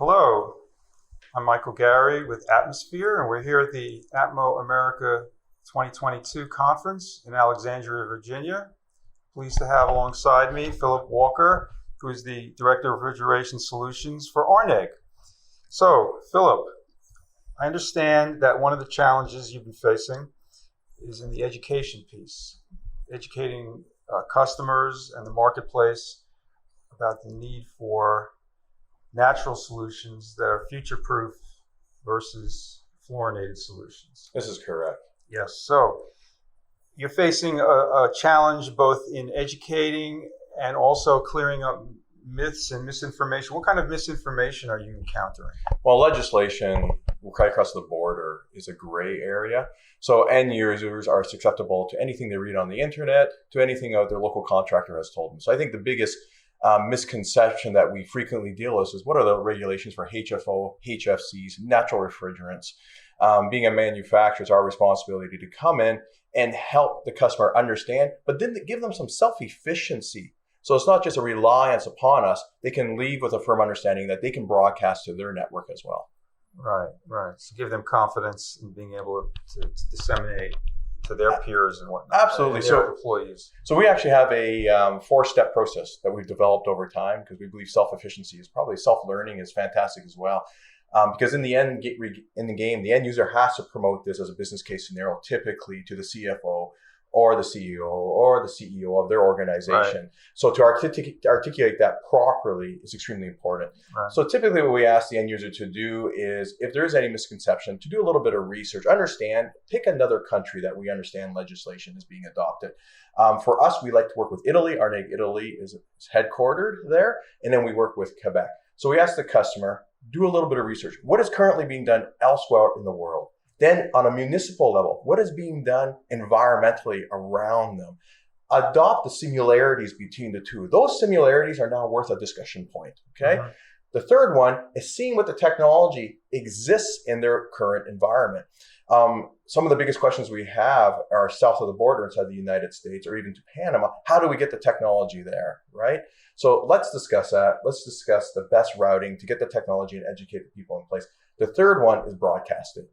Hello, I'm Michael Gary with Atmosphere, and we're here at the ATMO America 2022 conference in Alexandria, Virginia. Pleased to have alongside me Philip Walker, who is the Director of Refrigeration Solutions for Arneg. So, Philip, I understand that one of the challenges you've been facing is in the education piece, educating customers and the marketplace about the need for natural solutions that are future-proof versus fluorinated solutions. This is correct. Yes. So you're facing a challenge both in educating and also clearing up myths and misinformation. What kind of misinformation are you encountering? Well, legislation right across the border is a gray area. So end users are susceptible to anything they read on the internet, to anything that their local contractor has told them. So I think the biggest misconception that we frequently deal with is what are the regulations for HFO, HFCs, natural refrigerants. Being a manufacturer, it's our responsibility to come in and help the customer understand, but then to give them some self-efficiency. So it's not just a reliance upon us. They can leave with a firm understanding that they can broadcast to their network as well. Right. So give them confidence in being able to disseminate to their peers and whatnot. Absolutely. And their employees. So we actually have a four-step process that we've developed over time because we believe self-efficiency is probably self-learning is fantastic as well. Because in the end, the end user has to promote this as a business case scenario, typically to the CFO or the CEO or the CEO of their organization. Right. So to articulate that properly is extremely important. Right. So typically what we ask the end user to do is, if there is any misconception, to do a little bit of research, pick another country that we understand legislation is being adopted. For us, we like to work with Italy. Arneg, Italy is headquartered there, and then we work with Quebec. So we ask the customer, do a little bit of research. What is currently being done elsewhere in the world? Then on a municipal level, what is being done environmentally around them? Adopt the similarities between the two. Those similarities are now worth a discussion point, okay? Mm-hmm. The third one is seeing what the technology exists in their current environment. Some of the biggest questions we have are south of the border inside the United States or even to Panama. How do we get the technology there, right? So let's discuss that. Let's discuss the best routing to get the technology and educate the people in place. The third one is broadcasting.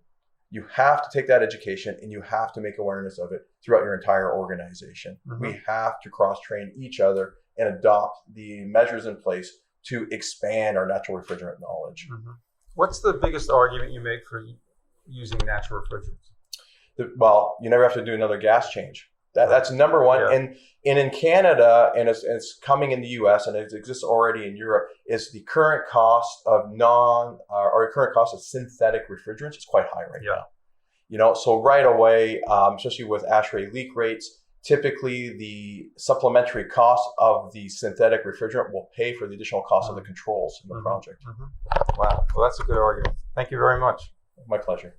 You have to take that education and you have to make awareness of it throughout your entire organization. Mm-hmm. We have to cross-train each other and adopt the measures in place to expand our natural refrigerant knowledge. Mm-hmm. What's the biggest argument you make for using natural refrigerants? Well, you never have to do another gas change. That's number one. Yeah. And in Canada, and it's coming in the US, and it exists already in Europe, is the current cost of current cost of synthetic refrigerants is quite high right now. So right away, especially with ASHRAE leak rates, typically the supplementary cost of the synthetic refrigerant will pay for the additional cost of the controls in the project. Mm-hmm. Wow. Well, that's a good argument. Thank you very much. My pleasure.